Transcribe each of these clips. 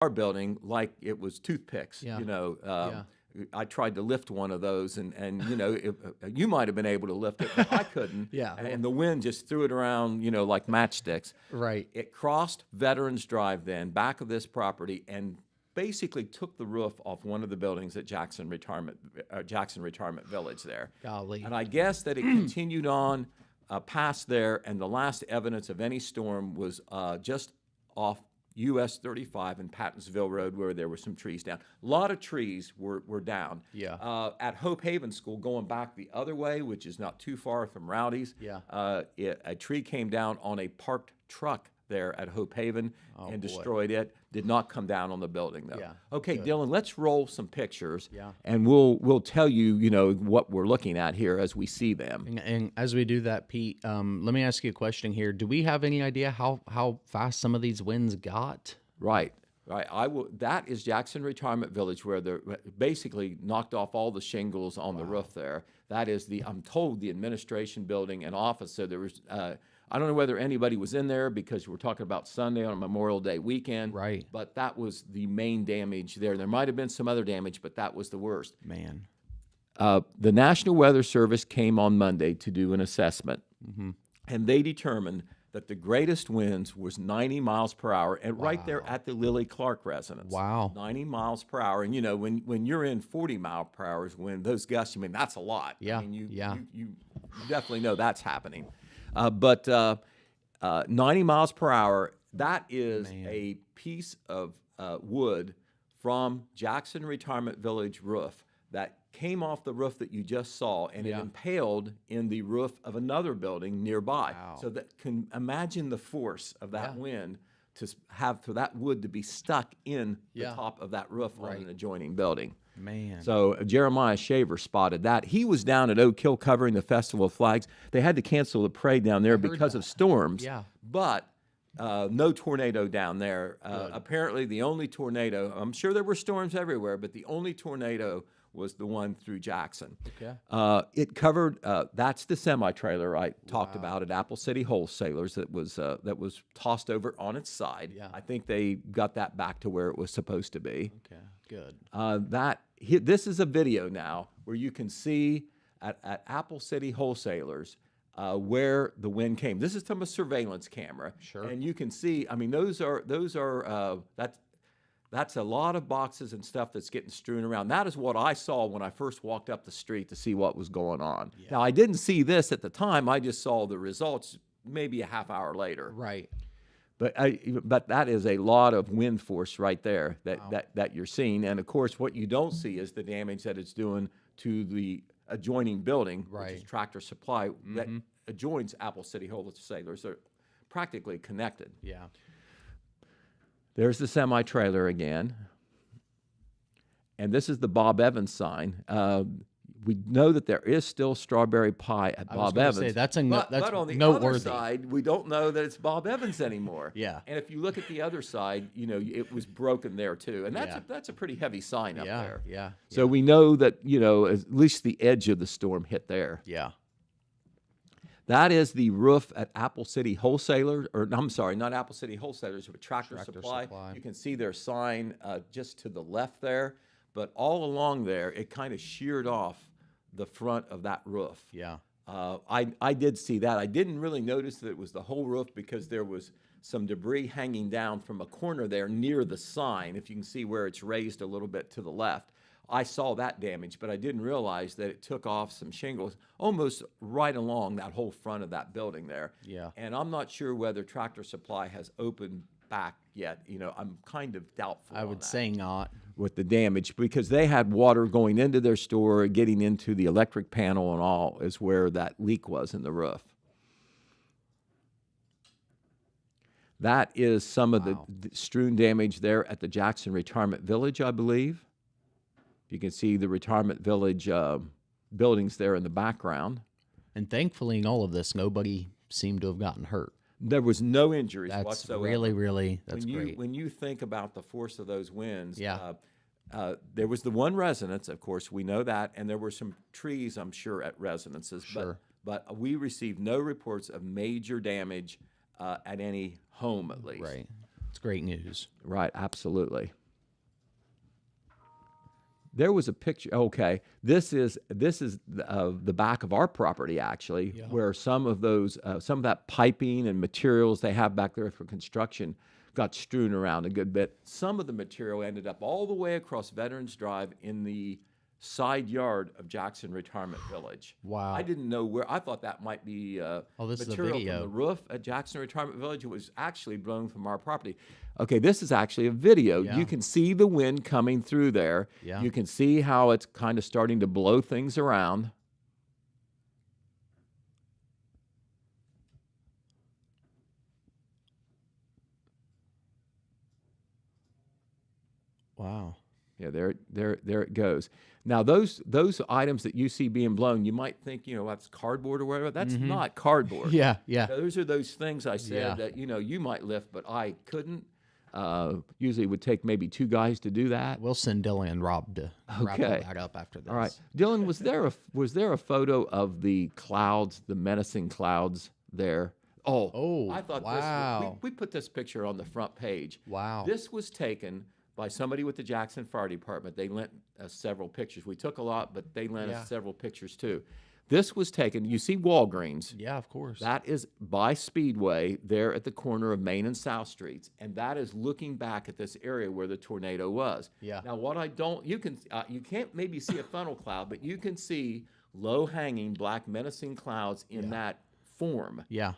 our building like it was toothpicks. Yeah. Um, Yeah. I tried to lift one of those, and you might have been able to lift it, but I couldn't. Yeah. And the wind just threw it around, like matchsticks. Right. It crossed Veterans Drive, then back of this property, and basically took the roof off one of the buildings at Jackson Retirement Village there. Golly. And I guess that it continued on past there, and the last evidence of any storm was just off US 35 and Pattonsville Road, where there were some trees down. A lot of trees were down. Yeah. At Hope Haven School, going back the other way, which is not too far from Rowdy's, Yeah. a tree came down on a parked truck there at Hope Haven and boy. destroyed it. Did not come down on the building, though. Yeah, Okay, good. Dylan, let's roll some pictures, Yeah. and we'll tell you, what we're looking at here as we see them. And as we do that, Pete, let me ask you a question here. Do we have any idea how fast some of these winds got? Right. That is Jackson Retirement Village, where they basically knocked off all the shingles on the roof there. That is I'm told, the administration building and office. So there was, I don't know whether anybody was in there because we're talking about Sunday on Memorial Day weekend. Right. But that was the main damage there. There might have been some other damage, but that was the worst. Man. The National Weather Service came on Monday to do an assessment, and they determined that the greatest winds was 90 miles per hour, and right there at the Lily Clark residence. Wow. 90 miles per hour. And, when you're in 40-mile-per-hour wind, those gusts, that's a lot. Yeah, I mean, yeah. you definitely know that's happening. But 90 miles per hour, that is a piece of wood from Jackson Retirement Village roof that came off the roof that you just saw, and it impaled in the roof of another building nearby. Wow. So that can imagine the force of that wind for that wood to be stuck in the top of that roof on an adjoining building. Man. So Jeremiah Shaver spotted that. He was down at Oak Hill covering the Festival of Flags. They had to cancel the parade down there because of storms. Yeah. But no tornado down there. Apparently the only tornado, I'm sure there were storms everywhere, but the only tornado was the one through Jackson. Okay. It covered, that's the semi-trailer I talked about at Apple City Wholesalers that was tossed over on its side. Yeah. I think they got that back to where it was supposed to be. Okay. Good. This is a video now where you can see at Apple City Wholesalers where the wind came. This is from a surveillance camera. Sure. And you can see, that's a lot of boxes and stuff that's getting strewn around. That is what I saw when I first walked up the street to see what was going on. Yeah. Now, I didn't see this at the time. I just saw the results maybe a half hour later. Right. But that is a lot of wind force right there that you're seeing. And, of course, what you don't see is the damage that it's doing to the adjoining building, which is Tractor Supply, that adjoins Apple City Wholesalers. They're practically connected. Yeah. There's the semi-trailer again. And this is the Bob Evans sign. We know that there is still strawberry pie at Bob Evans. Say, that's but on the noteworthy. other side, we don't know that it's Bob Evans anymore. Yeah. And if you look at the other side, it was broken there too. And that's a pretty heavy sign up there. Yeah. So we know that, at least the edge of the storm hit there. Yeah. That is the roof at Apple City Wholesalers, or I'm sorry, not Apple City Wholesalers, but Tractor Supply. You can see their sign just to the left there, but all along there, it kind of sheared off the front of that roof. Yeah. I did see that. I didn't really notice that it was the whole roof because there was some debris hanging down from a corner there near the sign, if you can see where it's raised a little bit to the left. I saw that damage, but I didn't realize that it took off some shingles almost right along that whole front of that building there. Yeah. And I'm not sure whether Tractor Supply has opened back yet. I'm kind of doubtful. I would say not. With the damage, because they had water going into their store, getting into the electric panel and all, is where that leak was in the roof. That is some of the strewn damage there at the Jackson Retirement Village, I believe. You can see the Retirement Village buildings there in the background. And thankfully, in all of this, nobody seemed to have gotten hurt. There was no injuries That's whatsoever. really, that's great. When you think about the force of those winds, Yeah. There was the one residence, of course, we know that, and there were some trees, I'm sure, at residences. Sure. But we received no reports of major damage at any home, at least. Right. That's great news. Right, absolutely. There was a picture. Okay, this is the back of our property actually, Yeah. where some of that piping and materials they have back there for construction got strewn around a good bit. Some of the material ended up all the way across Veterans Drive in the side yard of Jackson Retirement Village. Wow. I didn't know where. I thought that might be this is a material video. from the roof at Jackson Retirement Village. It was actually blown from our property. Okay, this is actually a video. Yeah. You can see the wind coming through there. Yeah. You can see how it's kind of starting to blow things around. Wow. Yeah, there it goes. Now those items that you see being blown, you might think, that's cardboard or whatever. That's not cardboard. Yeah, yeah. Those are those things I said that you might lift, but I couldn't. Usually it would take maybe 2 guys to do that. We'll send Dylan and Rob to wrap all Okay. that up after this. All right, Dylan, was there a photo of the clouds, the menacing clouds there? Oh, I thought wow. we put this picture on the front page. Wow. This was taken by somebody with the Jackson Fire Department. They lent us several pictures. We took a lot, but they lent us several pictures too. This was taken, you see Walgreens. Yeah, of course. That is by Speedway there at the corner of Main and South Streets, and that is looking back at this area where the tornado was. Yeah. Now, you can't maybe see a funnel cloud, but you can see low-hanging black menacing clouds in that form. Yeah.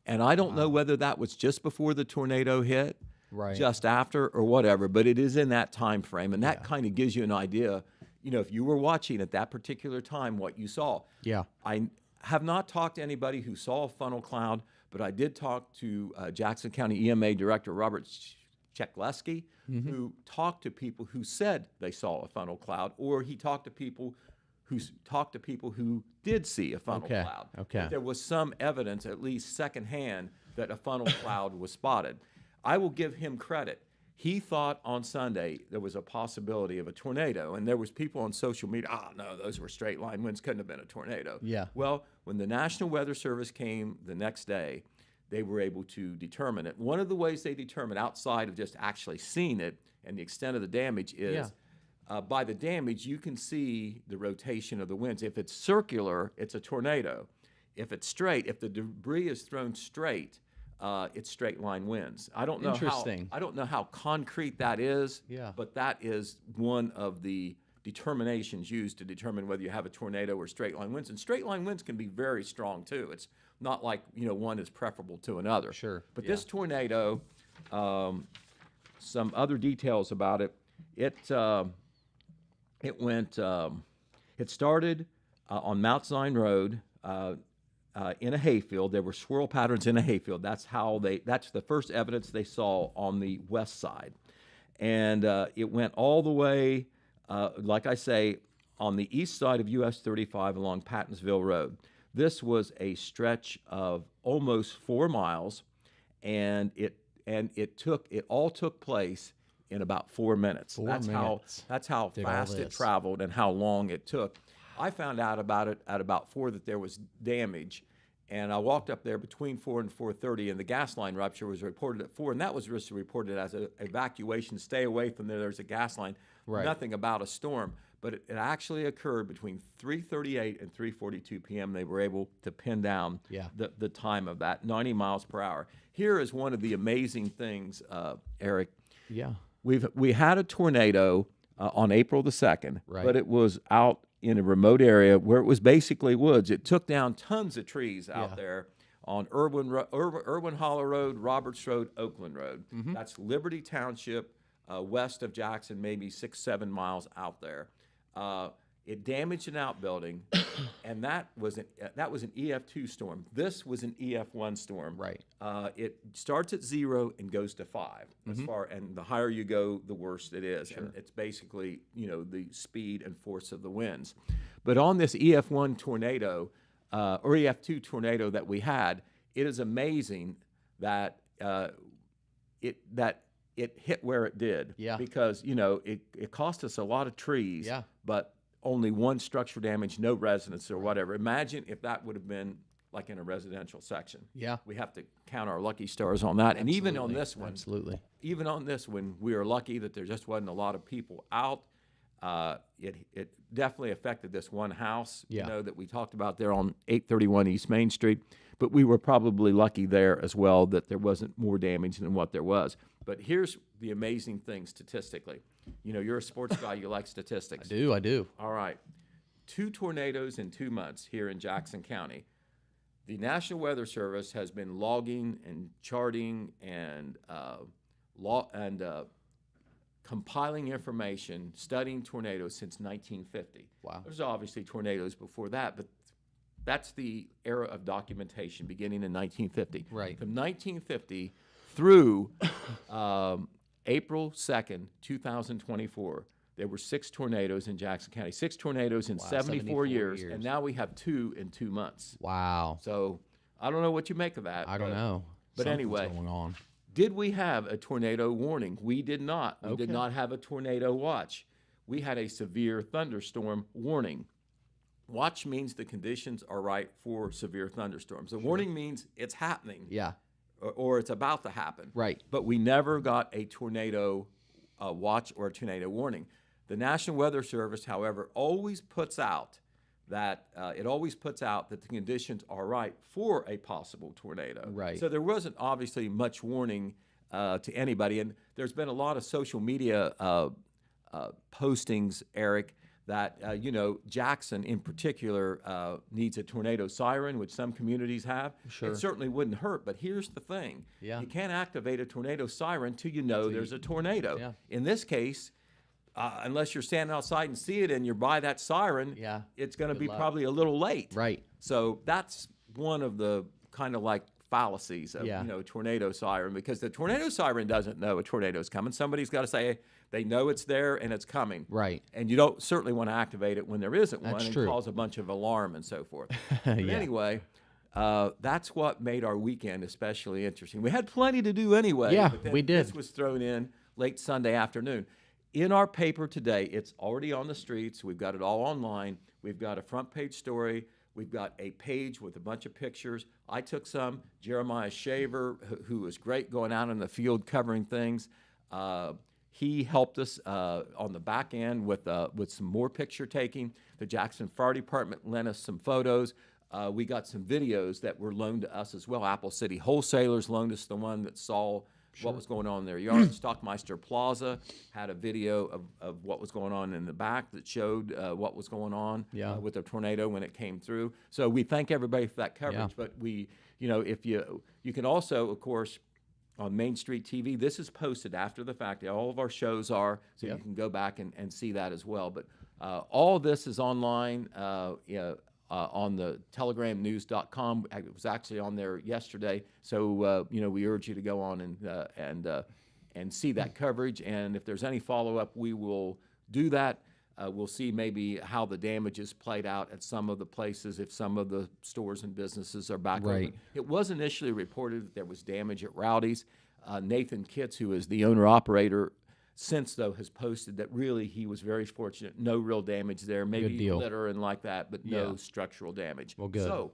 And I don't know whether that was just before the tornado hit, Right. just after, or whatever, but it is in that time frame, and that kind of gives you an idea. If you were watching at that particular time, what you saw. Yeah. I have not talked to anybody who saw a funnel cloud, but I did talk to Jackson County EMA Director Robert Czekleski, who talked to people who said they saw a funnel cloud, or he talked to people who did see a funnel cloud. Okay. But there was some evidence, at least secondhand, that a funnel cloud was spotted. I will give him credit. He thought on Sunday there was a possibility of a tornado, and there was people on social media, no, those were straight line winds, couldn't have been a tornado. Yeah. Well, when the National Weather Service came the next day, they were able to determine it. One of the ways they determine, outside of just actually seeing it and the extent of the damage, is by the damage, you can see the rotation of the winds. If it's circular, it's a tornado. If it's straight, if the debris is thrown straight, it's straight line winds. I don't know how concrete that is, but that is one of the determinations used to determine whether you have a tornado or straight line winds. And straight line winds can be very strong too. It's not like one is preferable to another. Sure. But this tornado, some other details about it. It started on Mount Zion Road. In a hayfield. There were swirl patterns in a hayfield. That's the first evidence they saw on the west side. And it went all the way, like I say, on the east side of US 35 along Pattonsville Road. This was a stretch of almost 4 miles, and it all took place in about 4 minutes. That's how fast it traveled and how long it took. I found out about it at about 4 that there was damage, and I walked up there between 4 and 4:30, and the gas line rupture was reported at 4, and that was just reported as an evacuation. Stay away from there. There's a gas line. Right. Nothing about a storm, but it actually occurred between 3:38 and 3:42 p.m. They were able to pin down the time of that, 90 miles per hour. Here is one of the amazing things, Eric. Yeah. We had a tornado on April the 2nd, Right. but it was out in a remote area where it was basically woods. It took down tons of trees out there on Irwin Hollow Road, Roberts Road, Oakland Road. That's Liberty Township, west of Jackson, maybe 6-7 miles out there. It damaged an outbuilding, and that was an EF2 storm. This was an EF1 storm. Right. It starts at 0 and goes to 5. And the higher you go, the worse it is. Sure. And it's basically the speed and force of the winds. But on this EF1 tornado or EF2 tornado that we had, it is amazing that it hit where it did. Yeah. Because it cost us a lot of trees. Yeah. But only one structure damage, no residents or whatever. Imagine if that would have been like in a residential section. Yeah. We have to count our lucky stars on that. And even on this one, Absolutely. even on this one, we are lucky that there just wasn't a lot of people out. It definitely affected this one house, Yeah. that we talked about there on 831 East Main Street. But we were probably lucky there as well that there wasn't more damage than what there was. But here's the amazing thing statistically. You're a sports guy, you like statistics. I do. All right. 2 tornadoes in 2 months here in Jackson County. The National Weather Service has been logging and charting and compiling information, studying tornadoes since 1950. Wow. There's obviously tornadoes before that, but that's the era of documentation beginning in 1950. Right. From 1950 through April 2nd, 2024, there were 6 tornadoes in Jackson County. 6 tornadoes in 74 years, and now we have 2 in 2 months. Wow. So I don't know what you make of that. I don't know. But Something's anyway, going on. did we have a tornado warning? We did not. We did not have a tornado watch. We had a severe thunderstorm warning. Watch means the conditions are right for severe thunderstorms. The warning means it's happening. Yeah. Or it's about to happen. Right. But we never got a tornado watch or a tornado warning. The National Weather Service, however, always puts out that the conditions are right for a possible tornado. Right. So there wasn't obviously much warning to anybody, and there's been a lot of social media postings, Eric, that Jackson in particular needs a tornado siren, which some communities have. Sure. It certainly wouldn't hurt, but here's the thing: Yeah. you can't activate a tornado siren till you know there's a tornado. Yeah. In this case, unless you're standing outside and see it and you're by that siren, Yeah. it's going to be luck. probably a little late. Right. So that's one of the kind of like fallacies of tornado siren, because the tornado siren doesn't know a tornado is coming. Somebody's got to say they know it's there and it's coming. Right. And you don't certainly want to activate it when there isn't one and true. cause a bunch of alarm and so forth. But Yeah. anyway, that's what made our weekend especially interesting. We had plenty to do anyway. Yeah, but then we did. This was thrown in late Sunday afternoon. In our paper today, it's already on the streets. We've got it all online. We've got a front page story. We've got a page with a bunch of pictures. I took some. Jeremiah Shaver, who was great going out in the field covering things, he helped us on the back end with some more picture taking. The Jackson Fire Department lent us some photos. We got some videos that were loaned to us as well. Apple City Wholesalers loaned us the one that saw what was going on in their yard. Stockmeister Plaza had a video of what was going on in the back that showed what was going on with the tornado when it came through. So we thank everybody for that coverage. Yeah. But we, if you can also, of course, on Main Street TV, this is posted after the fact. All of our shows are, so you can go back and see that as well. But all of this is online. On the telegramnews.com. It was actually on there yesterday. So, we urge you to go on and see that coverage. And if there's any follow-up, we will do that. We'll see maybe how the damage is played out at some of the places, if some of the stores and businesses are back Right. open. It was initially reported that there was damage at Rowdy's. Nathan Kitts, who is the owner-operator, since, though, has posted that really he was very fortunate. No real damage there. Maybe deal. litter and like that, but Yeah. no structural damage. Well, good. So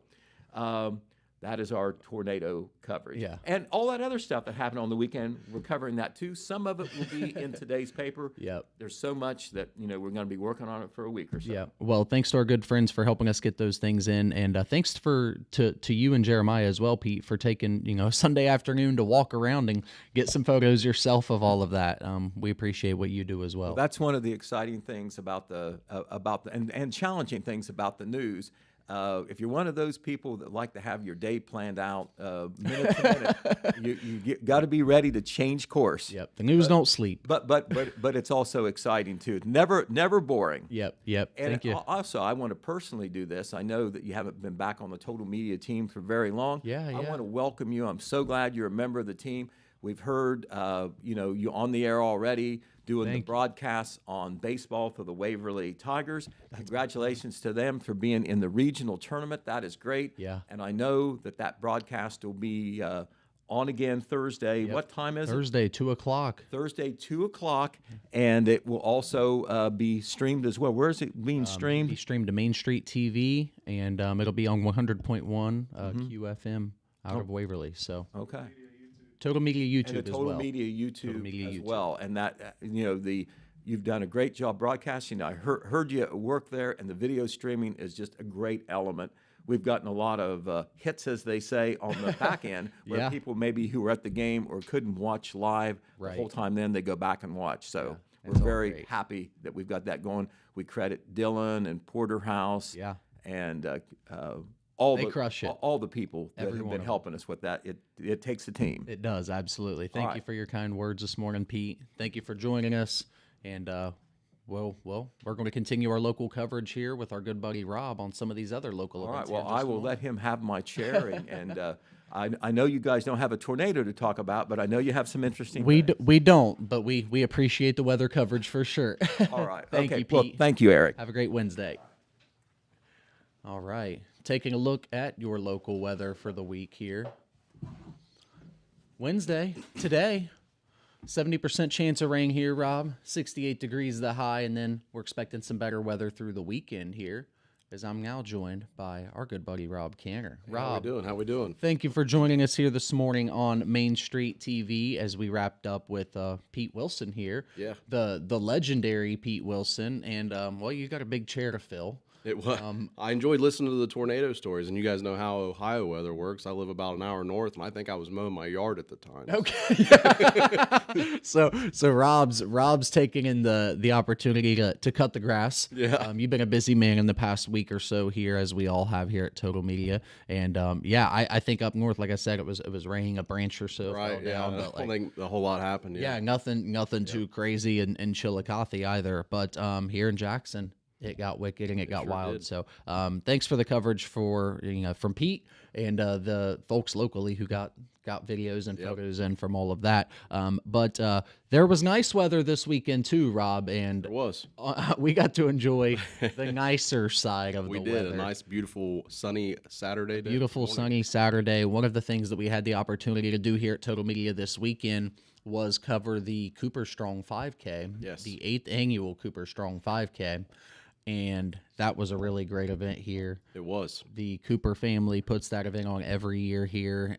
that is our tornado coverage. Yeah. And all that other stuff that happened on the weekend, we're covering that too. Some of it will be in today's paper. Yep. There's so much that, we're going to be working on it for a week or so. Yeah. Well, thanks to our good friends for helping us get those things in, and thanks to you and Jeremiah as well, Pete, for taking a Sunday afternoon to walk around and get some photos yourself of all of that. We appreciate what you do as well. That's one of the exciting things about the and challenging things about the news. If you're one of those people that like to have your day planned out minute to minute, you got to be ready to change course. Yep. The news don't sleep. But it's also exciting too. Never boring. Yep. And Thank you. Also, I want to personally do this. I know that you haven't been back on the Total Media team for very long. Yeah. I want to welcome you. I'm so glad you're a member of the team. We've heard, you on the air already doing the broadcasts on baseball for the Waverly Tigers. Congratulations to them for being in the regional tournament. That is great. Yeah. And I know that broadcast will be on again Thursday. Yep. What time is it? Thursday, 2 o'clock. Thursday, 2 o'clock, and it will also be streamed as well. Where is it being streamed? Be streamed to Main Street TV, and it'll be on 100.1 QFM out of Waverly. So Okay. Total Media YouTube And the as Total well. Media YouTube Total Media as YouTube. well. And that, you've done a great job broadcasting. I heard you work there, and the video streaming is just a great element. We've gotten a lot of hits, as they say, on the back end, where Yeah. people maybe who were at the game or couldn't watch live Right. the whole time, then they go back and watch. So it's we're all very great. happy that we've got that going. We credit Dylan and Porterhouse Yeah. and They crush it. all the people that Every have one been of helping us with that. It takes a team. It does, absolutely. Thank you right. for your kind words this morning, Pete. Thank you for joining us. And, well, we're going to continue our local coverage here with our good buddy Rob on some of these other local All right. events. Well, here in just I a will moment. let him have my chair, and I know you guys don't have a tornado to talk about, but I know you have some interesting. We things. don't, but we appreciate the weather coverage for sure. All right. Thank okay. you, Well, Pete. thank you, Eric. Have a great Wednesday. All right. Taking a look at your local weather for the week here. Wednesday, today, 70% chance of rain here, Rob. 68 degrees the high, and then we're expecting some better weather through the weekend here, as I'm now joined by our good buddy Rob Canner. Rob, How we doing? thank you for joining us here this morning on Main Street TV as we wrapped up with Pete Wilson here. Yeah. The legendary Pete Wilson, and well, you got a big chair to fill. It was. I enjoyed listening to the tornado stories, and you guys know how Ohio weather works. I live about an hour north, and I think I was mowing my yard at the time. Okay. so Rob's taking in the opportunity to cut the grass. Yeah. You've been a busy man in the past week or so here, as we all have here at Total Media, and I think up north, like I said, it was raining a branch or so. Right. Fell Yeah. down, I but, don't like, think a whole lot happened. yeah, nothing too crazy in Chillicothe either. But here in Jackson, it got wicked and it got sure wild. did. So thanks for the coverage from Pete and the folks locally who got videos and photos in from all of that. But there was nice weather this weekend too, Rob, and It was. we got to enjoy the nicer side of We the did weather. a nice, beautiful, sunny Saturday day. Beautiful sunny Saturday. One of the things that we had the opportunity to do here at Total Media this weekend was cover the Cooper Strong 5K, Yes. the 8th annual Cooper Strong 5K, and that was a really great event here. It was. The Cooper family puts that event on every year here,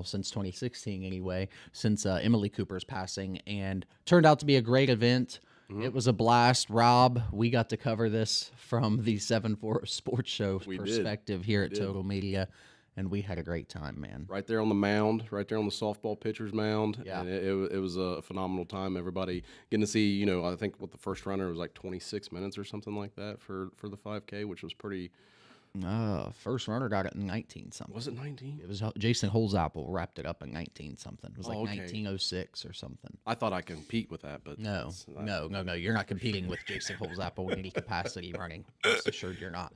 since 2016 anyway, since Emily Cooper's passing, and turned out to be a great event. It was a blast. Rob, we got to cover this from the 7-4 Sports Show We did. perspective here at Total Media, and we had a great time, man. Right there on the mound, right there on the softball pitcher's mound. Yeah. And it was a phenomenal time. Everybody getting to see, I think what the first runner was like 26 minutes or something like that for the 5K, which was pretty. First runner got it in 19 something. Was it 19? It was Jason Holzapfel wrapped it up in 19 something. It was like okay. 1906 or something. I thought I could compete with that, but No. You're not competing with Jason Holzapfel in any capacity running. Rest assured you're not.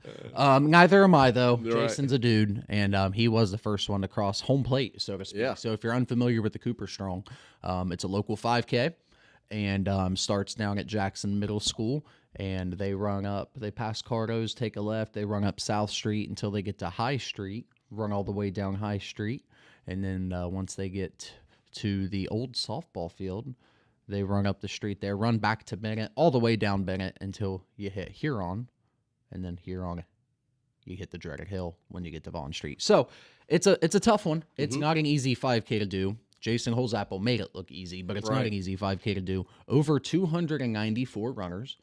Neither am I, though. Right. Jason's a dude, and he was the first one to cross home plate, so to speak. Yeah. So if you're unfamiliar with the Cooper Strong, it's a local 5K, and starts down at Jackson Middle School. And they pass Cardo's, take a left, they run up South Street until they get to High Street, run all the way down High Street, and then once they get to the old softball field, they run up the street there, run back to Bennett, all the way down Bennett until you hit Huron, and then Huron, you hit the dreaded hill when you get to Vaughn Street. So it's a tough one. It's not an easy 5K to do. Jason Holzapfel made it look easy, but it's not an easy 5K to do. Over 294 runners.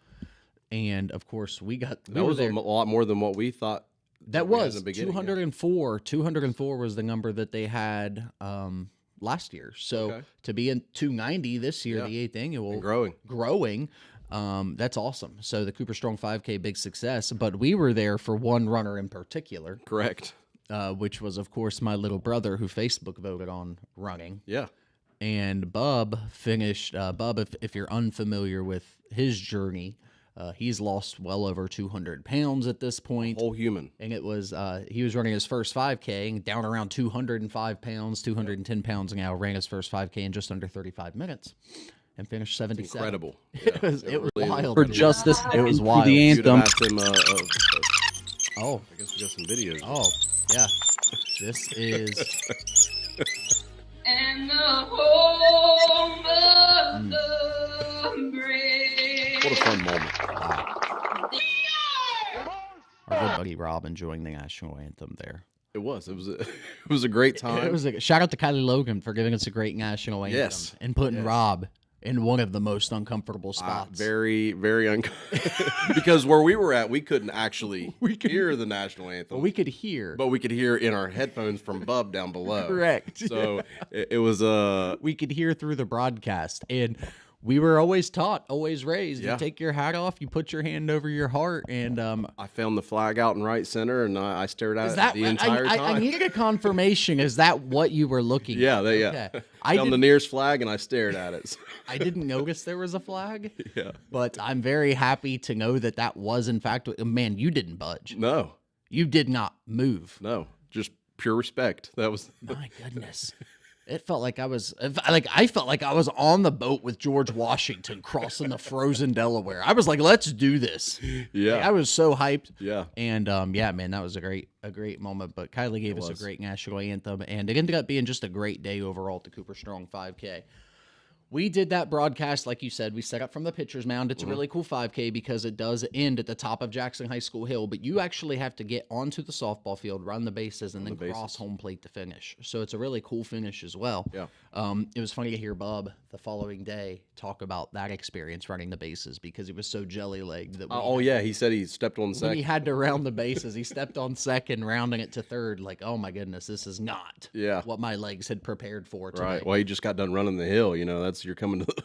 And of course, we that was a lot more than what we thought. That we had in was the beginning, 204. 204 was the number that they had last year. So Okay. to be in 290 this year, Yeah. the 8th annual, And growing. that's awesome. So the Cooper Strong 5K, big success. But we were there for one runner in particular, Correct. which was, of course, my little brother who Facebook voted on running. Yeah. And Bub finished. Bub, if you're unfamiliar with his journey, he's lost well over 200 pounds at this point. Whole human. And it was, he was running his first 5K down around 205 pounds, 210 pounds now, ran his first 5K in just under 35 minutes and finished 77. Incredible. It was really is. wild. For justice, It was wild. the You should have anthem. asked him. Oh, I guess we got some videos. oh, yeah. This is home of the brave. What a fun moment. Our good buddy Rob enjoying the national anthem there. It was it was a great time. It was a shout out to Kylie Logan for giving us a great national anthem. Yes. And putting Rob in one of the most uncomfortable spots. Very, very because where we were at, we couldn't actually hear the national anthem. But we could hear. But we could hear in our headphones from Bub down below. Correct. So it was we could hear through the broadcast. And we were always taught, always raised. Yeah. You take your hat off, you put your hand over your heart, and I found the flag out in right center, and I stared at it the entire time. I needed a confirmation. Is that what you were looking at? Yeah, Okay. I found the nearest flag, and I stared at it. I didn't notice there was a flag. Yeah. But I'm very happy to know that that was, in fact, man, you didn't budge. No, You did not move. no, just pure respect. That was My goodness. It felt like I felt like I was on the boat with George Washington crossing the frozen Delaware. I was like, let's do this. Yeah. Like, I was so hyped. Yeah. And yeah, man, that was a great moment. But Kylie gave us a great national anthem, and it ended up being just a great day overall at the Cooper Strong 5K. We did that broadcast, like you said. We set up from the pitcher's mound. It's a really cool 5K because it does end at the top of Jackson High School Hill, but you actually have to get onto the softball field, run the bases, and then cross home plate to finish. So it's a really cool finish as well. Yeah. It was funny to hear Bub the following day talk about that experience running the bases because he was so jelly-legged that he said he stepped on when second. he had to round the bases, he stepped on second, rounding it to third. Like, oh my goodness, this is not what my legs had prepared for today. Right. Well, he just got done running the hill. You're coming to the...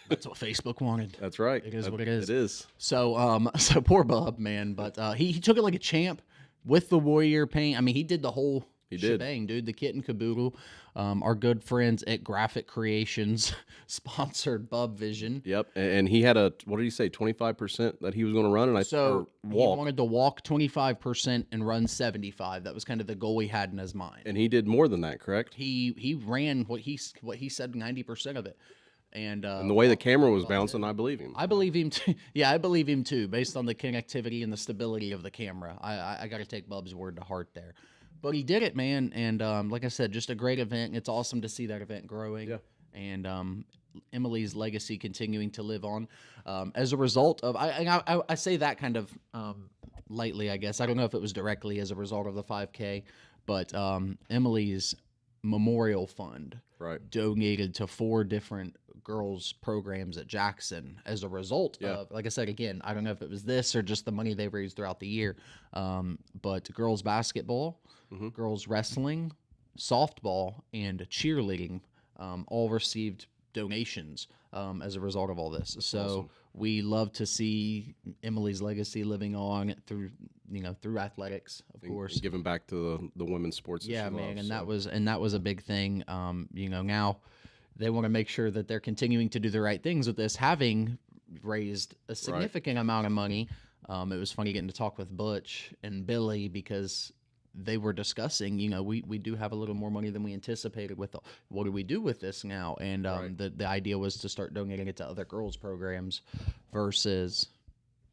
That's what Facebook wanted. That's right. It is what it is. It is. So, so poor Bub, man. But he took it like a champ with the Warrior paint. I mean, he did the whole shebang, dude. The kit and caboodle. Our good friends at Graphic Creations sponsored Bub Vision. Yep. And he had what did he say? 25% that he was going to run, and He wanted to walk 25% and run 75. That was kind of the goal he had in his mind. And he did more than that, correct? He ran what he said 90% of it. And the way the camera was bouncing, I believe him. I believe him too. Yeah, I believe him too, based on the connectivity and the stability of the camera. I got to take Bub's word to heart there. But he did it, man. And like I said, just a great event. It's awesome to see that event growing. Yeah. And Emily's legacy continuing to live on. As a result of, I say that kind of lightly, I guess. I don't know if it was directly as a result of the 5K, but Emily's memorial fund donated to 4 different girls programs at Jackson as a result of, like I said, again, I don't know if it was this or just the money they raised throughout the year, but girls basketball, girls wrestling, softball, and cheerleading all received donations as a result of all this. So we love to see Emily's legacy living on through athletics, of course, and giving back to the women's sports. Yeah, man, that was a big thing. Now they want to make sure that they're continuing to do the right things with this, having raised a significant amount of money. It was funny getting to talk with Butch and Billy because they were discussing, we do have a little more money than we anticipated with what do we do with this now? And the idea was to start donating it to other girls programs versus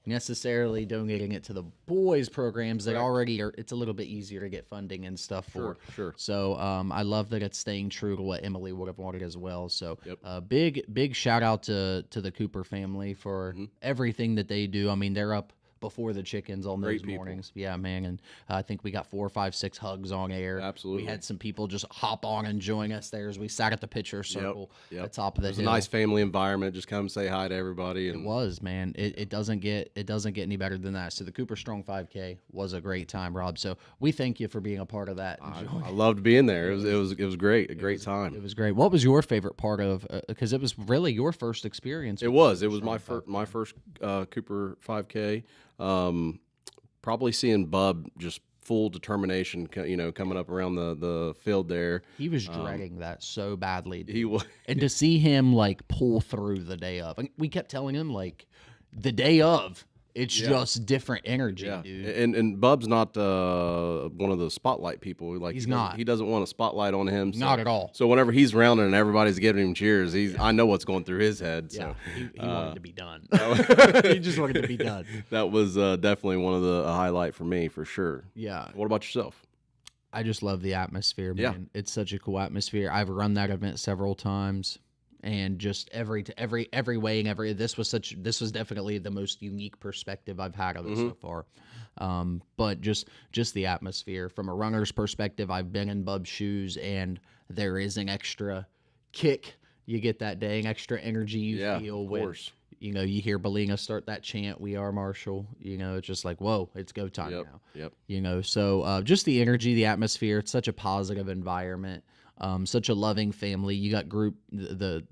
necessarily donating it to the boys programs that already are. It's a little bit easier to get funding and stuff for. Sure. So I love that it's staying true to what Emily would have wanted as well. So big shout out to the Cooper family for everything that they do. I mean, they're up before the chickens on those mornings. Yeah, man. And I think we got 4, 5, 6 hugs on air. Absolutely. We had some people just hop on and join us there as we sat at the pitcher circle at the top of the hill. It was a nice family environment. Just come say hi to everybody. And it was, man. It doesn't get any better than that. So the Cooper Strong 5K was a great time, Rob. So we thank you for being a part of that. I loved being there. It was great. A great time. It was great. What was your favorite part of? Because it was really your first experience. It was my first Cooper 5K. Probably seeing Bub just full determination, coming up around the field there. He was dreading that so badly. Dude. He was, and to see him pull through the day of, we kept telling him the day of. It's just different energy, dude. And Bub's not one of the spotlight people. He's not. He doesn't want a spotlight on him. So, not at all. So whenever he's rounding and everybody's giving him cheers, I know what's going through his head. Yeah, so he wanted to be done. He just wanted to be done. That was definitely one of the highlight for me, for sure. Yeah. What about yourself? I just love the atmosphere, Yeah. man. It's such a cool atmosphere. I've run that event several times, and just every weighing, this was definitely the most unique perspective I've had of it so far. But just the atmosphere from a runner's perspective, I've been in Bub's shoes, and there is an extra kick you get that day, an extra energy you feel of when course. you hear Belina start that chant, "We are Marshall." It's just like, whoa, it's go time now. Yep. So just the energy, the atmosphere. It's such a positive environment. Such a loving family. You got the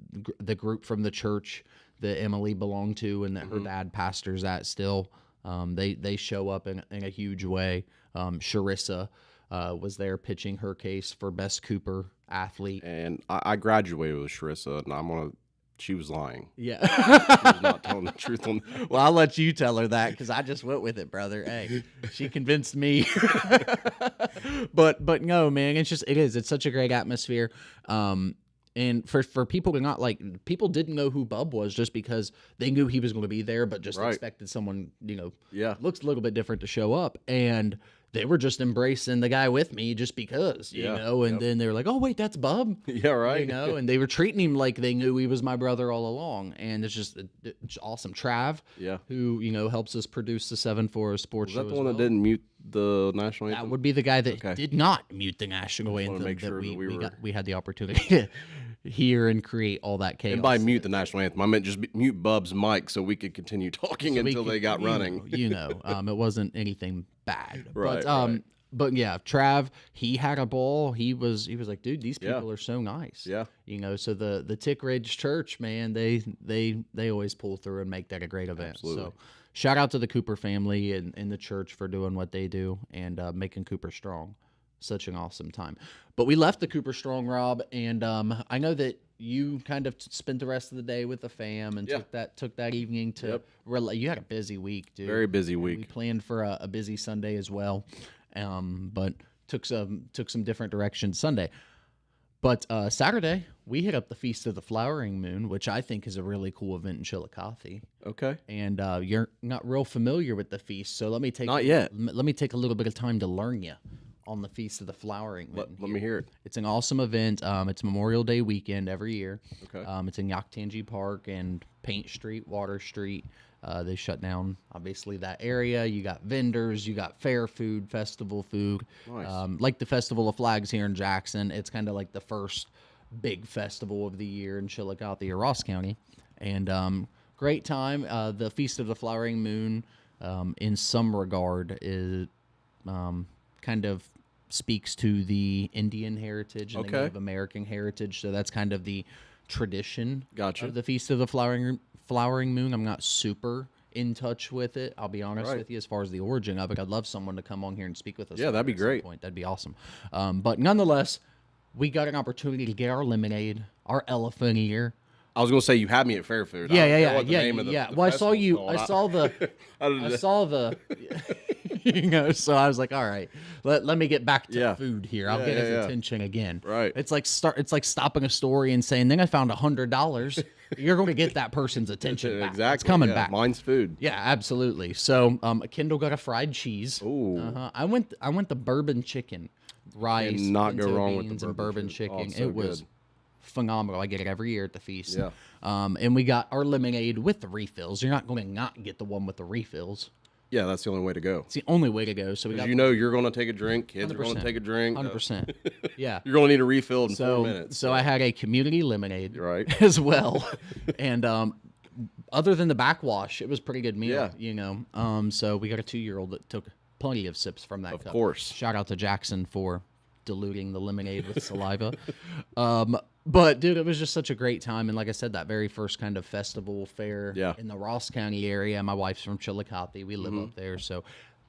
group from the church that Emily belonged to and that her dad pastors at still. They show up in a huge way. Sharissa was there pitching her case for best Cooper athlete. And I graduated with Sharissa, and she was lying. Yeah. She was not telling the truth on that. Well, I'll let you tell her that because I just went with it, brother. Hey, she convinced me. But no, man, it's such a great atmosphere. And for people to not people didn't know who Bub was just because they knew he was going to be there, but just expected someone, looks a little bit different to show up. And they were just embracing the guy with me just because, and then they were like, oh, wait, that's Bub. Yeah, right. And they were treating him like they knew he was my brother all along. And it's just awesome. Trav, who, helps us produce the 7-4 sports show. Was that the one that didn't mute the national anthem? That would be the guy that did not mute the national anthem make sure that we had the opportunity to hear and create all that chaos. And by mute the national anthem, I meant just mute Bub's mic so we could continue talking until they got running. It wasn't anything bad. Right, But yeah, Trav, he had a ball. He was like, dude, these people are so nice. Yeah. So the Tick Ridge Church, man, they always pull through and make that a great event. Absolutely. So shout out to the Cooper family and the church for doing what they do and making Cooper strong. Such an awesome time. But we left the Cooper Strong, Rob, and I know that you kind of spent the rest of the day with the fam and took that evening to you had a busy week, dude. Very busy week. We planned for a busy Sunday as well, but took some different directions Sunday. But Saturday, we hit up the Feast of the Flowering Moon, which I think is a really cool event in Chillicothe. Okay. And you're not real familiar with the feast, so let me take a little bit of time to learn you on the Feast of the Flowering Moon. Let me hear it. It's an awesome event. It's Memorial Day weekend every year. Okay. It's in Yaktangi Park and Paint Street, Water Street. They shut down, obviously, that area. You got vendors. You got fair food, festival food. Nice. Like the Festival of Flags here in Jackson. It's kind of like the first big festival of the year in Chillicothe or Ross County. And great time. The Feast of the Flowering Moon, in some regard, is kind of speaks to the Indian heritage and the Native American heritage. So that's kind of the tradition of the Feast of the Flowering Moon. I'm not super in touch with it, I'll be honest with you, as far as the origin of it. I'd love someone to come on here and speak with us. Yeah, that'd be great. That'd be awesome. But nonetheless, we got an opportunity to get our lemonade, our elephant ear. I was going to say you had me at Fair Food. Yeah. Well, I saw the so I was like, all right, let me get back to food here. I'll get his attention again. Right. It's like stopping a story and saying, then I found $100. You're going to get that person's attention back. Exactly. It's coming back. Mine's food. Yeah, absolutely. So Kendall got a fried cheese. Ooh. I went the bourbon chicken, rice, not go pinto wrong with beans, the and bourbon chicken. Oh, so it was good. phenomenal. I get it every year at the feast. Yeah. And we got our lemonade with the refills. You're not going to not get the one with the refills. Yeah, that's the only way to go. It's the only way to go. So we got you're going to take a drink. Kids are going to take a drink. 100%. Yeah. You're going to need a refill in 4 minutes. So I had a community lemonade Right. as well. And other than the backwash, it was a pretty good meal. Yeah. So we got a 2-year-old that took plenty of sips from that cup. Of course. Shout out to Jackson for diluting the lemonade with saliva. But dude, it was just such a great time. And like I said, that very first kind of festival fair in the Ross County area. My wife's from Chillicothe. We live up there. So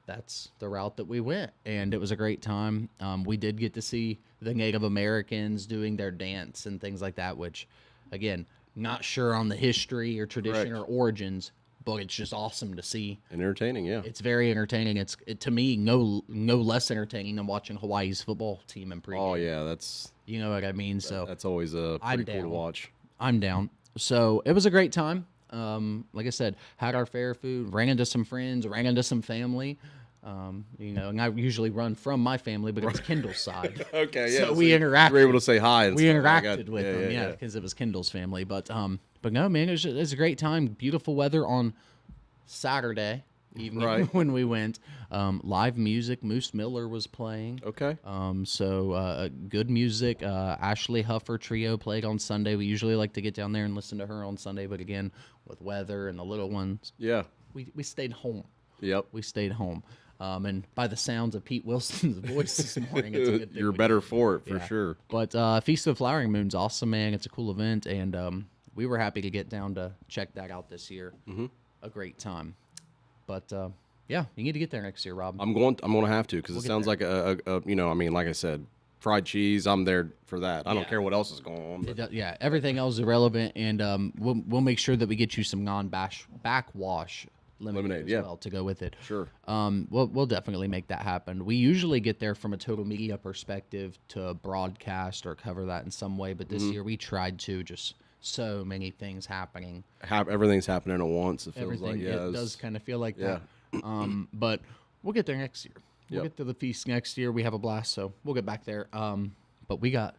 that's the route that we went. And it was a great time. We did get to see the Native Americans doing their dance and things like that, which, again, not sure on the history or tradition or origins, but it's just awesome to see. And entertaining, yeah. It's very entertaining. It's to me no less entertaining than watching Hawaii's football team in pregame. Oh yeah, that's you know what I mean. So that's always pretty cool to watch. I'm down. So it was a great time. Like I said, had our fair food, ran into some friends, ran into some family. And I usually run from my family, but it was Kendall's side. Okay, yeah. So we interacted. You were able to say hi. And We stuff. I interacted got- with them, because it was Kendall's family. But no, man, it was a great time. Beautiful weather on Saturday evening Right. when we went. Live music. Moose Miller was playing. Okay. So good music. Ashley Huffer Trio played on Sunday. We usually like to get down there and listen to her on Sunday, but again, with weather and the little ones, Yeah. we stayed home. Yep. We stayed home. And by the sounds of Pete Wilson's voice this morning, it's a good thing You're we better did. for it, for Yeah. sure. But Feast of the Flowering Moon's awesome, man. It's a cool event, and we were happy to get down to check that out this year. Mm-hmm. A great time. But yeah, you need to get there next year, Rob. I'm going to have to because it get sounds like a like I said, fried cheese. I'm there for that. I don't care what else is going on. But Yeah, everything else is irrelevant, and we'll make sure that we get you some backwash lemonade as well to go with it. Sure. We'll definitely make that happen. We usually get there from a total media perspective to broadcast or cover that in some way, but this year we tried to. Just so many things happening. Everything's happening at once. It feels Everything like it does kind of feel like Yeah. that. But we'll get there next year. We'll Yep. get to the feast next year. We have a blast, so we'll get back there. But we got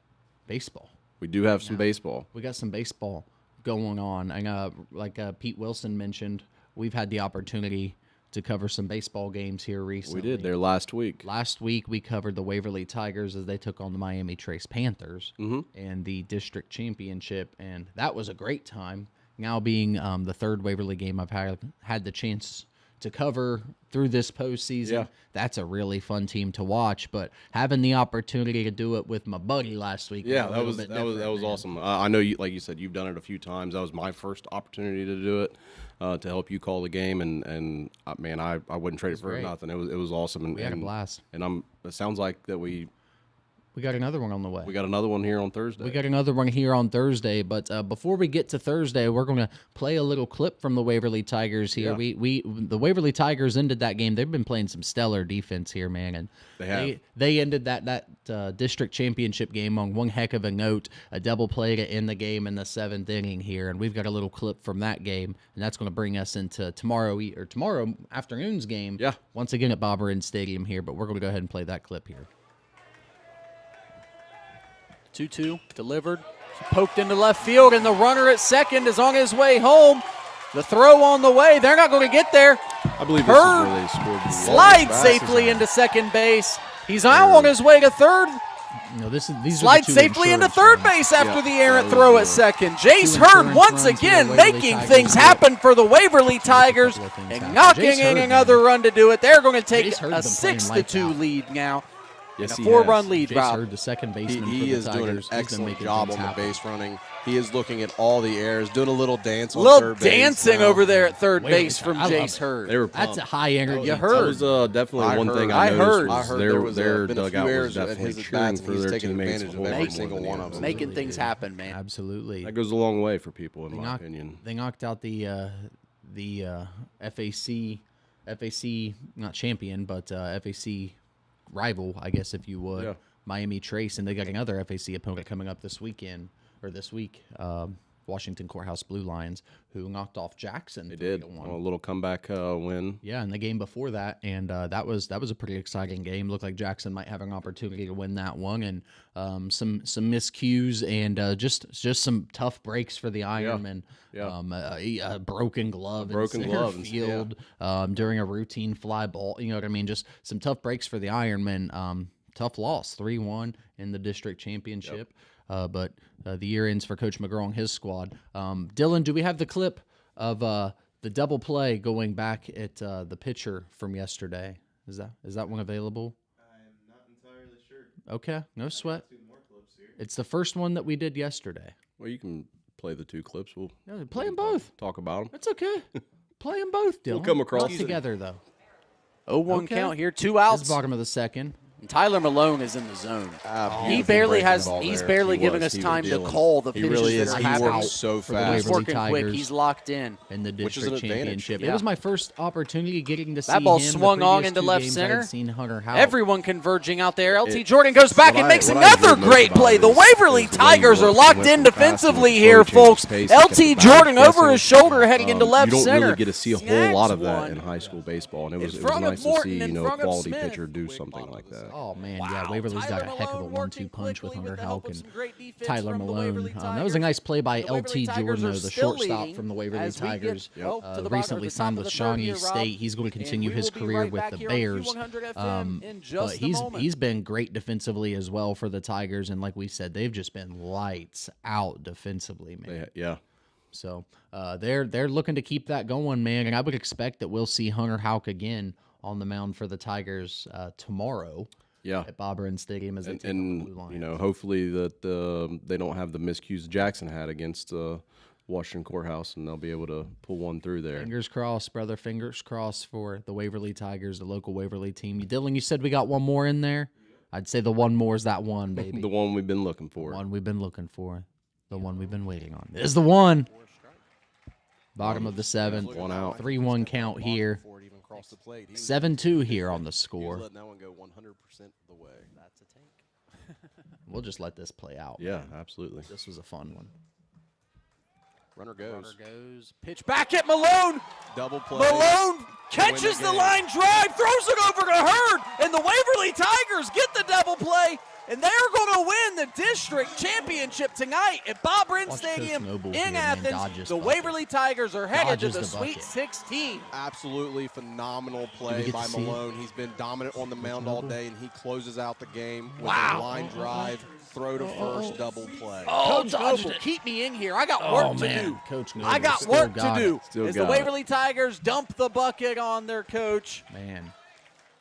baseball. We do have some baseball. We got some baseball going on. And like Pete Wilson mentioned, we've had the opportunity to cover some baseball games here recently. We did there last week. Last week, we covered the Waverly Tigers as they took on the Miami Trace Panthers in the district championship, and that was a great time. Now being the third Waverly game I've had the chance to cover through this postseason, Yeah. that's a really fun team to watch. But having the opportunity to do it with my buddy last week, Yeah, a that little was bit that was different, man. awesome. I know you, like you said, you've done it a few times. That was my first opportunity to do it, to help you call the game, and man, I wouldn't trade it for great. nothing. It was awesome, and We had a blast. And it sounds like that we got another one on the way. got another one here on Thursday. We got another one here on Thursday, but before we get to Thursday, we're going to play a little clip from the Waverly Tigers here. Yeah. The Waverly Tigers ended that game. They've been playing some stellar defense here, man, and They have. They ended that district championship game on one heck of a note, a double play to end the game in the 7th inning here, and we've got a little clip from that game, and that's going to bring us into tomorrow afternoon's game. Yeah. Once again at Bob Renn Stadium here, but we're going to go ahead and play that clip here. 2-2 delivered, poked into left field, and the runner at second is on his way home. The throw on the way. They're not going to get there. I believe this Hurd is where they scored. The Slides longest safely passes. into second base. He's now on his way to third. These Slides safely into third base after the errant throw at second. Jace Hurd insurance once runs for the again Waverly making Tigers. things happen for the Waverly Tigers couple of things and happen. knocking Jace in Hurd, another man. run to do it. They're going to take Jace Hurd's a been playing lights 6-2 out. lead now. Yes, A he 4-run has. lead, Jace Rob. Hurd, the second baseman for He the is doing an Tigers. He's been excellent making job things on the happen. base running. He is looking at all the errors, doing a little dance on Little third base. dancing now. over there at third Waverly base from Tigers. I love Jace it. Hurd. They were That's a pumped. high energy. That was definitely one thing I noticed. I was heard their, there was their been a few dugout was errors at definitely his cheering at-bats, for and he's their taking teammates advantage a of whole every lot single more one than of he them. was. Making things happen, man. Absolutely. That goes a long way for people, in my opinion. They knocked out the FAC not champion, but FAC rival, I guess, if you would, Yeah. Miami Trace, and they got another FAC opponent coming up this week, Washington Courthouse Blue Lions, who knocked off Jackson. They did 3-1. a little comeback win. Yeah, in the game before that, and that was a pretty exciting game. Looked like Jackson might have an opportunity to win that one, and some miscues and just some tough breaks for the Ironmen. Yeah. A broken glove, broken in center glove, yeah. field during a routine fly ball. You know what I mean? Just some tough breaks for the Ironmen. Tough loss, 3-1 in the district championship. But the year ends for Coach McGraw and his squad. Dylan, do we have the clip of the double play going back at the pitcher from yesterday? Is that one available? I'm not entirely sure. Okay, no sweat. Two more clips here. It's the first one that we did yesterday. Well, you can play the two clips. We'll Yeah, play them both. talk about them. That's okay. Play them both, Dylan. We'll come across Not it. together though. 0-1 Okay. count here, 2 This outs. is bottom of the second. And Tyler Malone is in the zone. He Beautiful barely breaking has. ball He's there. barely He giving was. us He was time to dealing. call the He finishes really is. that are He happening. works so for the fast. He's Waverly working Tigers. quick. He's locked in. in the Which is an district advantage. championship. Yeah. It was my first opportunity getting to see That ball him. The swung on previous into two left games center. I'd seen Hunter Houck. Everyone converging out there. LT Jordan goes back What and I- makes what I another enjoyed most great about play. it The is Waverly the way he Tigers are went. He locked went in from fast to defensively slow, here, he changed folks. his pace, he kept the LT back Jordan over guessing. his shoulder heading into left You don't center. really get to see a whole lot of that Snags in one. high school baseball, and it was front of nice Morton, to see in a front of quality Smith. pitcher do something like that. Oh man, Wow. yeah, Waverly's got a Tyler heck of a Malone 1-2 working punch with quickly Hunter with the help Houck of and some great defense Tyler from the Malone. Waverly That was a nice play by The Waverly LT Tigers Jordan, are the still shortstop leading from the Waverly as we get, Tigers. well, to the bottom- Recently or the signed top with of the third Shawnee here, Rob. State. He's going to continue And we his will be career right with back the here on Bears. Q100 FM in just But a moment. he's been great defensively as well for the Tigers, and like we said, they've just been lights out defensively, man. Yeah. So they're looking to keep that going, man. And I would expect that we'll see Hunter Houck again on the mound for the Tigers tomorrow. Yeah. At Bob Ryan Stadium as they take on the And Blue Lions. you know, hopefully that they don't have the miscues Jackson had against Washington Courthouse, and they'll be able to pull one through there. Fingers crossed, brother. Fingers crossed for the Waverly Tigers, the local Waverly team. Dylan, you said we got one more in there? I'd say the one more is that one, baby. The one we've been looking for. One we've been looking for. The one we've been waiting on. Is the one. Bottom of the seventh. 1 out. 3-1 count here. Before it even crossed the plate. He was- 7-2 here on the he was score. letting that one go 100% of the way. That's a take. We'll just let this play out. Yeah, absolutely. This was a fun one. Runner goes. Goes pitch back at Malone. Double play. Malone catches the game. line drive, throws it over to Hurd, and the Waverly Tigers get the double play, and they're going to win the district championship tonight at Bob Ryan Watch Coach Stadium Noble in here, man, Athens. dodge this The bucket. Waverly Tigers are headed Dodges to the the Sweet bucket. 16. Absolutely phenomenal Did we play get by to see it? Malone. He's been dominant on the mound all day, and he closes out the game with Wow. a line drive, throw to first, double play. Coach Noble, keep me in here. I got work to do. Coach Noble I got still work to got do. Still As the got it. Waverly Tigers dump the bucket on their coach. Man,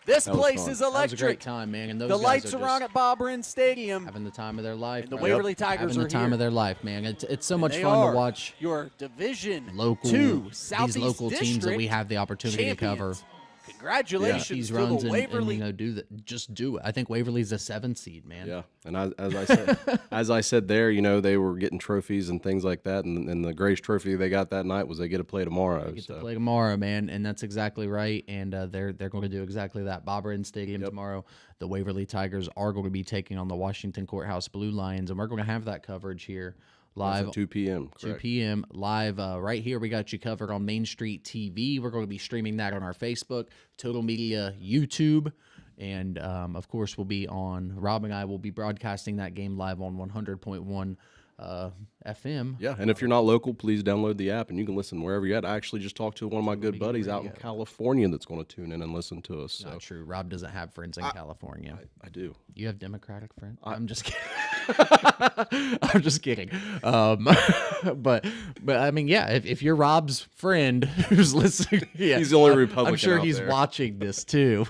This That was place fun. is that was a electric. great time, man. And those The guys lights are are on just at Bob Ryan Stadium. having the time of their life. And the man. Waverly Tigers having are the time here. of their life, man. It's so much They fun are to watch your Division local Two these Southeast local teams that we District have the opportunity to cover. champions. Congratulations These to runs the and Waverly. just do it. I think Waverly's a 7 seed, man. Yeah, and as I said there, you know, they were getting trophies and things like that, and the greatest trophy they got that night was they get to play tomorrow. Get to play tomorrow, man, and that's exactly right. And they're going to do exactly that. Bob Ryan Stadium tomorrow. The Waverly Tigers are going to be taking on the Washington Courthouse Blue Lions, and we're going to have that coverage here live. 2 p.m. 2 correct. p.m. live right here. We got you covered on Main Street TV. We're going to be streaming that on our Facebook, Total Media YouTube, and of course we'll be on. Rob and I will be broadcasting that game live on 100.1 FM. Yeah, and if you're not local, please download the app and you can listen wherever you're at. I actually just talked to one of my good buddies out in California that's going to tune in and listen to us. So Not true. Rob doesn't have friends in California. I do. You have Democratic friends? I'm just kidding. I'm just kidding. But I mean, yeah, if you're Rob's friend who's listening, yeah, He's the only I'm Republican sure out he's there. watching this too.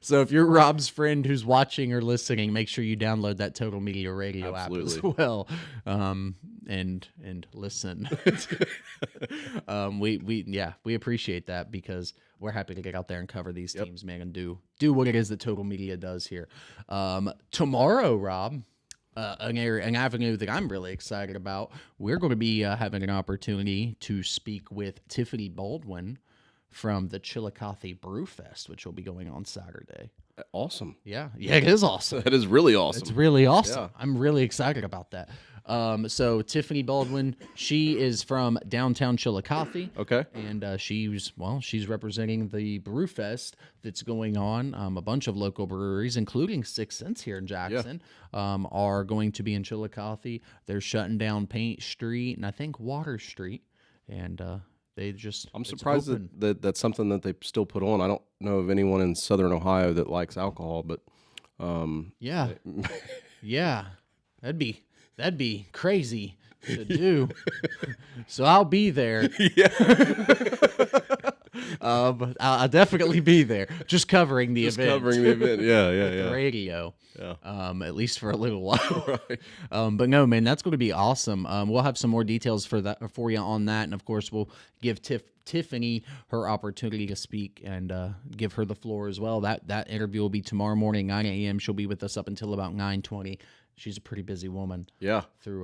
So if you're Rob's friend who's watching or listening, make sure you download that Total Media Radio app as Absolutely. well, and listen. We appreciate that because we're happy to get out there and cover these teams, man, and do what it is that Total Media does here. Tomorrow, Rob, an avenue that I'm really excited about, we're going to be having an opportunity to speak with Tiffany Baldwin from the Chillicothe Brew Fest, which will be going on Saturday. Awesome. Yeah, it is awesome. That is really awesome. It's really awesome. Yeah. I'm really excited about that. So Tiffany Baldwin, she is from downtown Chillicothe. Okay. And she's representing the Brew Fest that's going on. A bunch of local breweries, including 6 Cents here in Jackson, are going to be in Chillicothe. They're shutting down Paint Street and I think Water Street. And I'm surprised that that's something that they still put on. I don't know of anyone in Southern Ohio that likes alcohol, but yeah, that'd be crazy to do. So I'll be there. But I'll definitely be there, just covering the event. Covering the event. Yeah, yeah, The yeah. radio. Yeah. At least for a little while. Right. But no, man, that's going to be awesome. We'll have some more details for you on that, and of course, we'll give Tiffany her opportunity to speak and give her the floor as well. That interview will be tomorrow morning, 9 a.m. She'll be with us up until about 9:20. She's a pretty busy woman. Yeah.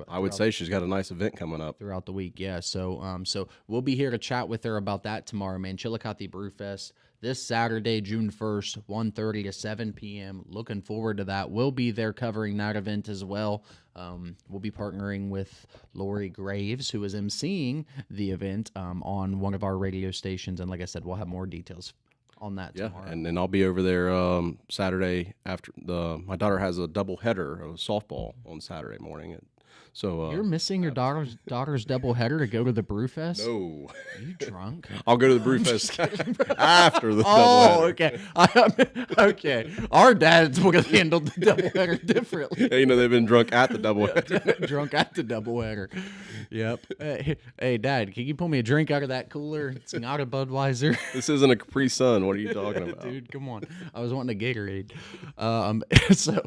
I would say she's got a nice event coming up throughout the week. Yeah. So we'll be here to chat with her about that tomorrow, man. Chillicothe Brewfest this Saturday, June 1st, 1:30 to 7 p.m. Looking forward to that. We'll be there covering that event as well. We'll be partnering with Lori Graves, who is emceeing the event on one of our radio stations. And like I said, we'll have more details on that tomorrow. And then I'll be over there Saturday after my daughter has a double header of softball on Saturday morning. So you're missing your daughter's doubleheader to go to the Brewfest? No. Are you drunk? I'll go to the Brewfest after the Oh, doubleheader. okay. Okay. Our dads would have handled the doubleheader differently. You know, they've been drunk at the doubleheader. Drunk at the doubleheader. Yep. Hey, Dad, can you pull me a drink out of that cooler? It's not a Budweiser. This isn't a Capri Sun. What are you talking about? Dude, come on. I was wanting a Gatorade. So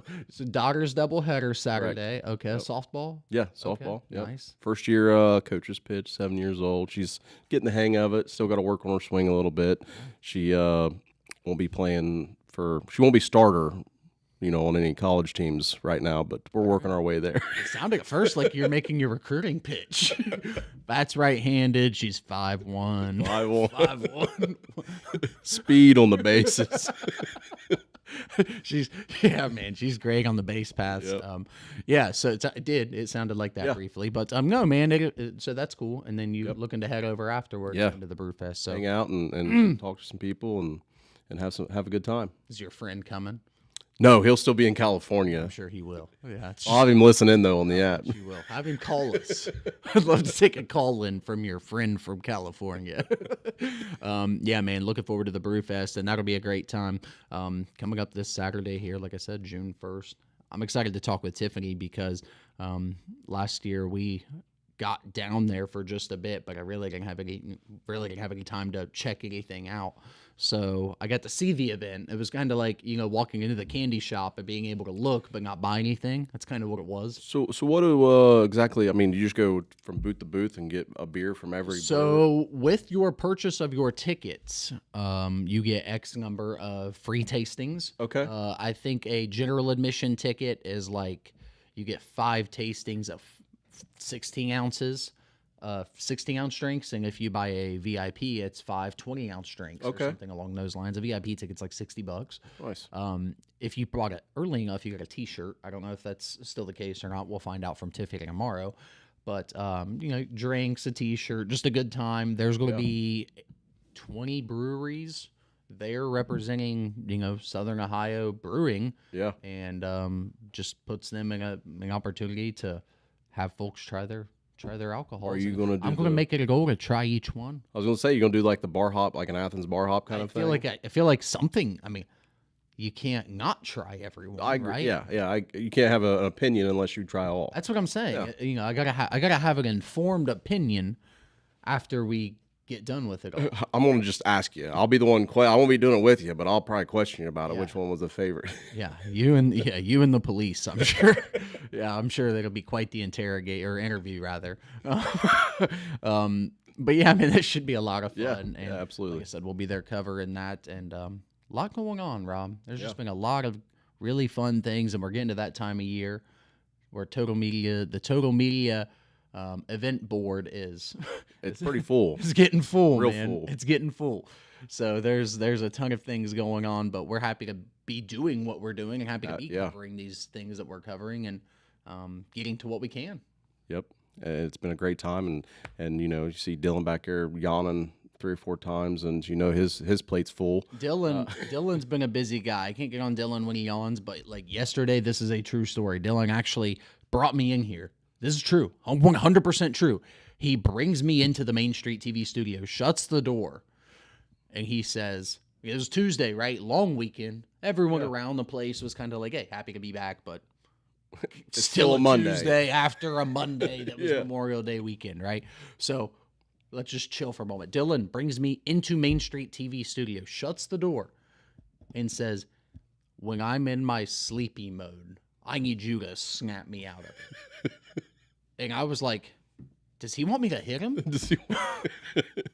daughter's doubleheader Saturday. Okay, softball? Yeah, softball. Okay, Yep. nice. First year coach's pitch, 7 years old. She's getting the hang of it. Still got to work on her swing a little bit. She won't be starter, on any college teams right now, but we're working our way there. It sounded at first like you're making your recruiting pitch. That's right-handed. She's 5'1". 5'1". Speed on the bases. She's great on the base paths. Yep. So it sounded like that briefly, but no, man, so that's cool. And then you looking to head over afterwards into the Brewfest. So hang out and talk to some people and have a good time. Is your friend coming? No, he'll still be in California. I'm sure he will. Yeah, I'll have him listen in though on the app. You will. Have him call us. I'd love to take a call in from your friend from California. Yeah, man, looking forward to the Brewfest, and that'll be a great time. Coming up this Saturday here, like I said, June 1st. I'm excited to talk with Tiffany because last year we got down there for just a bit, but I really didn't have any time to check anything out. So I got to see the event. It was kind of like, walking into the candy shop and being able to look but not buy anything. That's kind of what it was. So what do exactly? I mean, do you just go from booth to booth and get a beer from every? So with your purchase of your tickets, you get X number of free tastings. Okay. I think a general admission ticket is like you get 5 tastings of 16 ounces. 16-ounce drinks, and if you buy a VIP, it's 5 20-ounce drinks or something along those lines. A VIP ticket's like $60. Nice. If you bought it early enough, you got a T-shirt. I don't know if that's still the case or not. We'll find out from Tiffany tomorrow. But drinks, a T-shirt, just a good time. There's going to be 20 breweries there representing Southern Ohio brewing. Yeah. And just puts them in an opportunity to have folks try their alcohol. Are you going to do I'm going to make it a goal to try each one. I was going to say, you're going to do like the bar hop, like an Athens bar hop kind of thing? I feel like something, I mean, you can't not try everyone, I agree. right? Yeah. You can't have an opinion unless you try all. That's what I'm saying. I gotta have an informed opinion after we get done with it all. I'm going to just ask you. I'll be the one. I won't be doing it with you, but I'll probably question you about it. Which one was the favorite? Yeah, you and the police. I'm sure. Yeah, I'm sure that'll be quite the interview rather. But yeah, I mean, this should be a lot of fun. Yeah, absolutely. Like I said, we'll be there covering that, and a lot going on, Rob. There's just been a lot of really fun things, and we're getting to that time of year where the Total Media event board is it's pretty full. It's getting full, Real man. full. It's getting full. So there's a ton of things going on, but we're happy to be doing what we're doing and happy to be covering these things that we're covering and getting to what we can. Yep. It's been a great time, and you see Dylan back there yawning 3 or 4 times, and his plate's full. Dylan's been a busy guy. I can't get on Dylan when he yawns, but like yesterday, this is a true story. Dylan actually brought me in here. This is true. 100% true. He brings me into the Main Street TV studio, shuts the door, and he says, it was Tuesday, right? Long weekend. Everyone around the place was kind of like, hey, happy to be back, but it's still a Monday. Tuesday after a Monday that was Memorial Day weekend, right? So Let's just chill for a moment. Dylan brings me into Main Street TV studio, shuts the door, and says, when I'm in my sleepy mode, I need you to snap me out of it. And I was like, does he want me to hit him?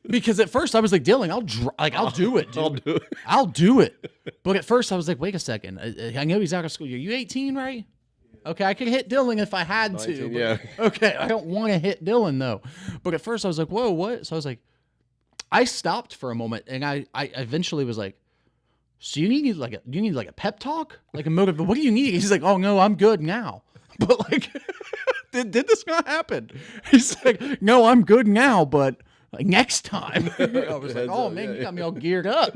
Because at first I was like, Dylan, I'll do it, dude. I'll do it. But at first I was like, wait a second. I know he's out of school. Are you 18, right? Okay, I could hit Dylan if I had to. 19, but- yeah. Okay, I don't want to hit Dylan though. But at first I was like, whoa, what? So I was like, I stopped for a moment, and I eventually was like, so you need like a pep talk, like a motive. What do you need? He's like, oh no, I'm good now. But like, did this not happen? He's like, no, I'm good now, but like next time. I was like, oh man, you got me all geared up.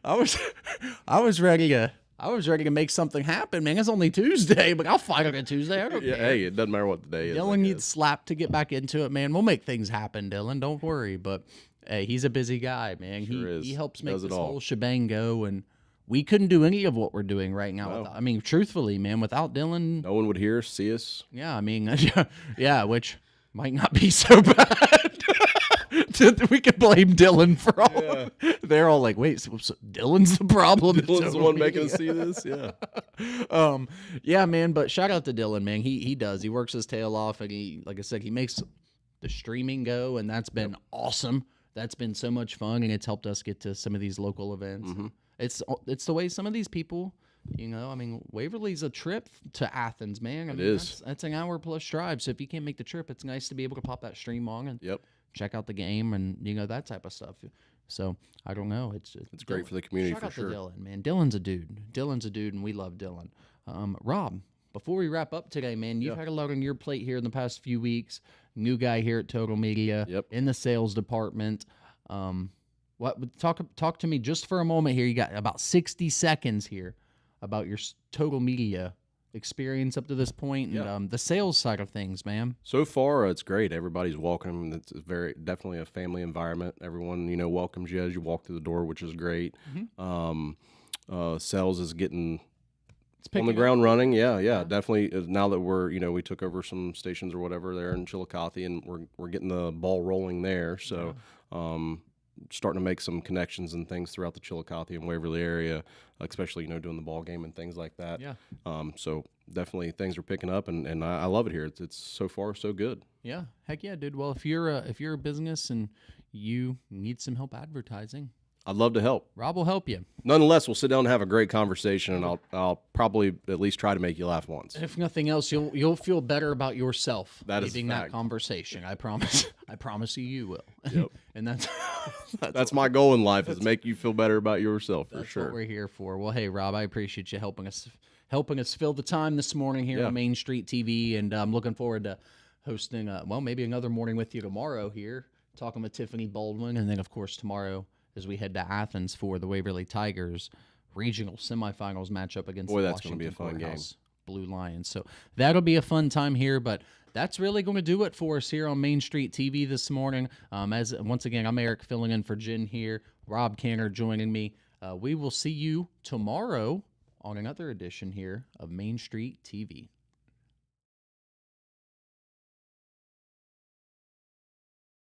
I was ready to make something happen, man. It's only Tuesday, but I'll fight on a Tuesday. I don't Yeah, care. hey, it doesn't matter what the day is. Dylan needs slapped to get back into it, man. We'll make things happen, Dylan. Don't worry. But hey, he's a busy guy, man. Sure is. He helps make Does it this all. whole shebang go, and we couldn't do any of what we're doing right now. No. Without, I mean, truthfully, man, without Dylan, No one would hear us, see us. yeah, I mean, yeah, which might not be so bad. We could blame Dylan for all. They're all like, "Wait, so Dylan's the problem." Dylan's the So one me. making us see this. Yeah. Yeah, man. But shout out to Dylan, man. He does. He works his tail off, and he, like I said, he makes the streaming go, and that's been awesome. That's been so much fun, and it's helped us get to some of these local events. It's the way some of these people, you know, I mean, Waverly's a trip to Athens, man. I mean, is. That's an hour plus drive. So if you can't make the trip, it's nice to be able to pop that stream on and Yep. check out the game and, you know, that type of stuff. So I don't know. It's great for the community, shout for out sure. to Dylan, man. Dylan's a dude, and we love Dylan. Rob, before we wrap up today, man, you've had a lot on your plate here in the past few weeks. New guy here at Total Media, Yep. in the sales department. Talk to me just for a moment here. You got about 60 seconds here about your Total Media experience up to this point and the sales side of things, man. So far, it's great. Everybody's welcome. It's definitely a family environment. Everyone, you know, welcomes you as you walk through the door, which is great. Sales is getting on the ground running. Yeah, definitely. Now that we took over some stations or whatever there in Chillicothe, and we're getting the ball rolling there. So, starting to make some connections and things throughout the Chillicothe and Waverly area, especially doing the ball game and things like that. Yeah. So definitely things are picking up, and I love it here. It's so far so good. Yeah, heck yeah, dude. Well, if you're a business and you need some help advertising, I'd love to help. Rob will help you. Nonetheless, we'll sit down and have a great conversation, and I'll probably at least try to make you laugh once. If nothing else, you'll feel better about yourself That is a leaving that fact. conversation. I promise. I promise you will. Yep. And That's my goal in life, is make you feel better about yourself, for that's sure. what we're here for. Well, hey, Rob, I appreciate you helping us fill the time this morning here on Main Street TV, and I'm looking forward to hosting maybe another morning with you tomorrow here, talking with Tiffany Baldwin, and then of course tomorrow as we head to Athens for the Waverly Tigers regional semifinals matchup against Boy, the that's gonna Washington be a fun game. Courthouse Blue Lions. So that'll be a fun time here, but that's really going to do it for us here on Main Street TV this morning. As once again, I'm Eric filling in for Jen here. Rob Canner joining me. We will see you tomorrow on another edition here of Main Street TV.